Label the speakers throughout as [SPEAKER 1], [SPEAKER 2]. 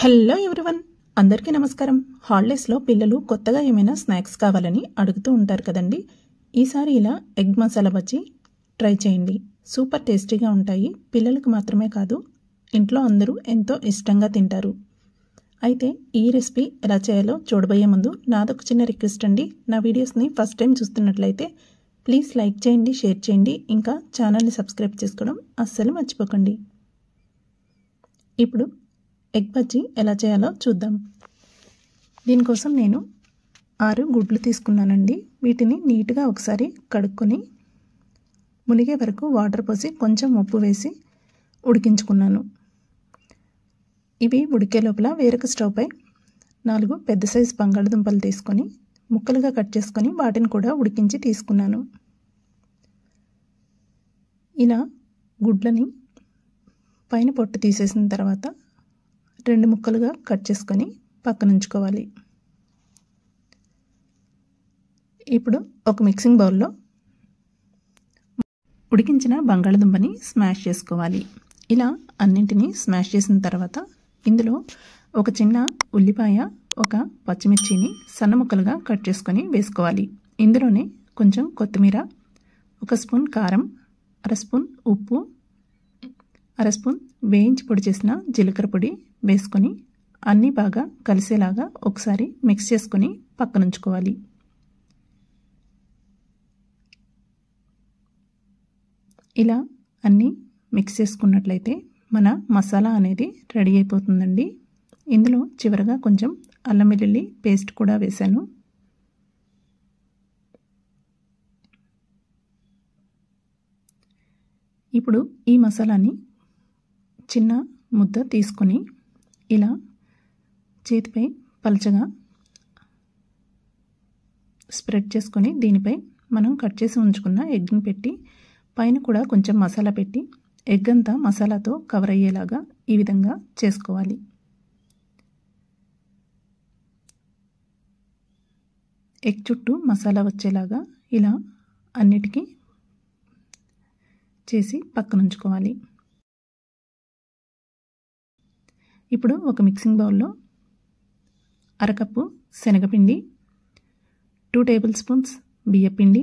[SPEAKER 1] Hello everyone, అందరికీ నమస్కారం. హాలిడేస్లో పిల్లలు కొత్తగా ఏమైనా స్నాక్స్ కావాలని అడుగుతూ ఉంటారు కదండి. ఈసారి ఇలా ఎగ్ మసాలా బజ్జీ ట్రై చేయండి. సూపర్ టేస్టీగా ఉంటాయి. పిల్లలకు మాత్రమే కాదు, ఇంట్లో అందరూ ఎంతో ఇష్టంగా తింటారు. అయితే ఈ రెసిపీ ఎలా చేయాలో చూడబోయే ముందు నాదొక చిన్న రిక్వెస్ట్ అండి. నా వీడియోస్ని ఫస్ట్ టైం చూస్తున్నట్లయితే ప్లీజ్ లైక్ చేయండి, షేర్ చేయండి, ఇంకా ఛానల్ని సబ్స్క్రైబ్ చేసుకోవడం అస్సలు మర్చిపోకండి. ఇప్పుడు ఎగ్ బజ్జీ ఎలా చేయాలో చూద్దాం. దీనికోసం నేను 6 గుడ్లు తీసుకున్నానండి. వీటిని నీట్గా ఒకసారి కడుక్కొని మునిగే వరకు వాటర్ పోసి కొంచెం ఉప్పు వేసి ఉడికించుకున్నాను. ఇవి ఉడికే లోపల వేరొక స్టవ్ పై 4 పెద్ద సైజు బంగాళదుంపలు తీసుకొని ముక్కలుగా కట్ చేసుకొని వాటిని కూడా ఉడికించి తీసుకున్నాను. ఇలా గుడ్లని పైన పొట్టు తీసేసిన తర్వాత 2 ముక్కలుగా కట్ చేసుకొని పక్కన ఉంచుకోవాలి. ఇప్పుడు ఒక మిక్సింగ్ బౌల్లో ఉడికించిన బంగాళదుంపని స్మాష్ చేసుకోవాలి. ఇలా అన్నింటినీ స్మాష్ చేసిన తర్వాత ఇందులో ఒక చిన్న ఉల్లిపాయ, ఒక పచ్చిమిర్చిని సన్న ముక్కలుగా కట్ చేసుకొని వేసుకోవాలి. ఇందులోనే కొంచెం కొత్తిమీర, 1 స్పూన్ కారం, 1/2 స్పూన్ ఉప్పు, 1/2 స్పూన్ వేయించి పొడి చేసిన జీలకర్ర పొడి వేసుకొని అన్నీ బాగా కలిసేలాగా ఒకసారి మిక్స్ చేసుకొని పక్కన ఉంచుకోవాలి. ఇలా అన్నీ మిక్స్ చేసుకున్నట్లయితే మన మసాలా అనేది రెడీ అయిపోతుందండి. ఇందులో చివరగా కొంచెం అల్లం వెల్లుల్లి పేస్ట్ కూడా వేశాను. ఇప్పుడు ఈ మసాలాని చిన్న ముద్ద తీసుకొని ఇలా చేతిపై పలచగా స్ప్రెడ్ చేసుకొని దీనిపై మనం కట్ చేసి ఉంచుకున్న ఎగ్ని పెట్టి పైన కూడా కొంచెం మసాలా పెట్టి ఎగ్ అంతా మసాలాతో కవర్ అయ్యేలాగా ఈ విధంగా చేసుకోవాలి. ఎగ్ చుట్టూ మసాలా వచ్చేలాగా ఇలా అన్నిటికీ చేసి పక్కన ఉంచుకోవాలి. ఇప్పుడు ఒక మిక్సింగ్ బౌల్లో 1/2 కప్పు శనగపిండి, 2 టేబుల్ స్పూన్స్ బియ్యపిండి,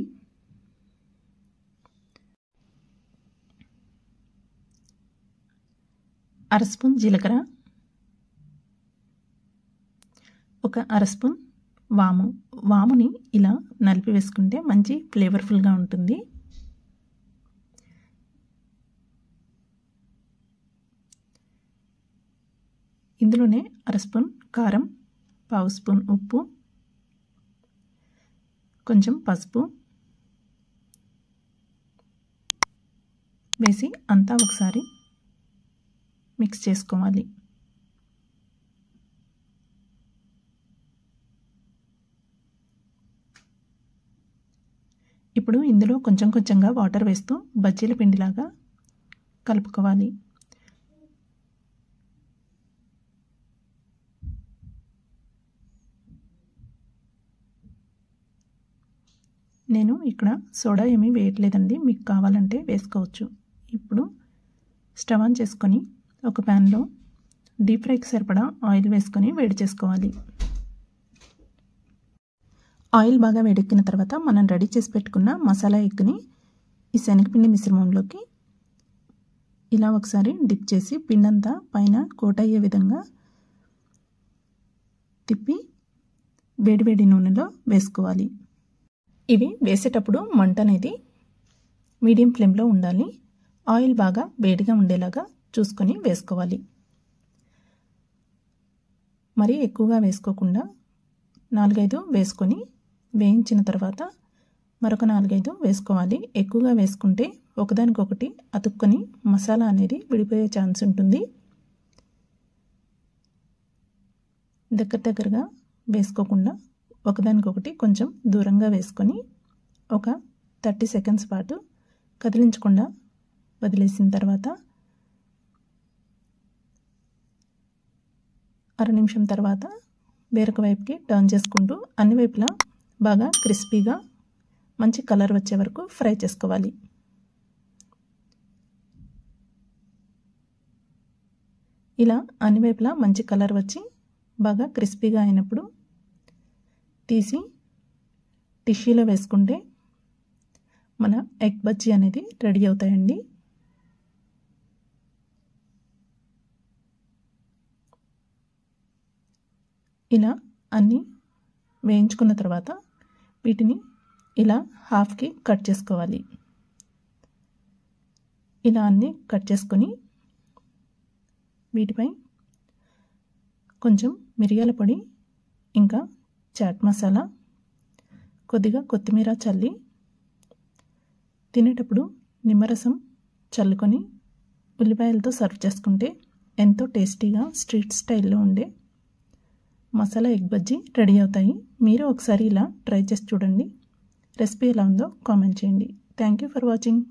[SPEAKER 1] 1/2 స్పూన్ జీలకర్ర, 1/2 స్పూన్ వాముని ఇలా నలిపి వేసుకుంటే మంచి ఫ్లేవర్ఫుల్గా ఉంటుంది. ఇందులోనే 1/2 స్పూన్ కారం, 1/2 స్పూన్ ఉప్పు, కొంచెం పసుపు వేసి అంతా ఒకసారి మిక్స్ చేసుకోవాలి. ఇప్పుడు ఇందులో కొంచెం కొంచెంగా వాటర్ వేస్తూ బజ్జీల పిండిలాగా కలుపుకోవాలి. నేను ఇక్కడ సోడా ఏమీ వేయట్లేదండి, మీకు కావాలంటే వేసుకోవచ్చు. ఇప్పుడు స్టవ్ ఆన్ చేసుకొని ఒక ప్యాన్లో డీప్ ఫ్రైకి సరిపడా ఆయిల్ వేసుకొని వేడి చేసుకోవాలి. ఆయిల్ బాగా వేడెక్కిన తర్వాత మనం రెడీ చేసి పెట్టుకున్న మసాలా ఎగ్ని ఈ శనగపిండి మిశ్రమంలోకి ఇలా ఒకసారి డిప్ చేసి పిండంతా పైన కోట్ అయ్యే విధంగా తిప్పి వేడివేడి నూనెలో వేసుకోవాలి. ఇవి వేసేటప్పుడు మంట అనేది మీడియం ఫ్లేమ్లో ఉండాలి. ఆయిల్ బాగా వేడిగా ఉండేలాగా చూసుకొని వేసుకోవాలి. మరీ ఎక్కువగా వేసుకోకుండా 4-5 వేసుకొని వేయించిన తర్వాత మరొక 4-5 వేసుకోవాలి. ఎక్కువగా వేసుకుంటే ఒకదానికొకటి అతుక్కొని మసాలా అనేది విడిపోయే ఛాన్స్ ఉంటుంది. దగ్గరగా వేసుకోకుండా ఒకదానికొకటి కొంచెం దూరంగా వేసుకొని ఒక 30 సెకండ్స్ పాటు కదిలించకుండా వదిలేసిన తర్వాత అర నిమిషం తర్వాత వేరొక వైపుకి టర్న్ చేసుకుంటూ అన్ని వైపులా బాగా క్రిస్పీగా మంచి కలర్ వచ్చే వరకు ఫ్రై చేసుకోవాలి. ఇలా అన్ని వైపులా మంచి కలర్ వచ్చి బాగా క్రిస్పీగా అయినప్పుడు తీసి టిష్యూలో వేసుకుంటే మన ఎగ్ బజ్జీ అనేది రెడీ అవుతాయండి. ఇలా అన్నీ వేయించుకున్న తర్వాత వీటిని ఇలా హాఫ్కి కట్ చేసుకోవాలి. ఇలా అన్నీ కట్ చేసుకొని వీటిపై కొంచెం మిరియాల పొడి ఇంకా చాట్ మసాలా కొద్దిగా కొత్తిమీర చల్లి తినేటప్పుడు నిమ్మరసం చల్లుకొని ఉల్లిపాయలతో సర్వ్ చేసుకుంటే ఎంతో టేస్టీగా స్ట్రీట్ స్టైల్లో ఉండే మసాలా ఎగ్ బజ్జీ రెడీ అవుతాయి. మీరు ఒకసారి ఇలా ట్రై చేసి చూడండి. రెసిపీ ఎలా ఉందో కామెంట్ చేయండి. Thank you for watching.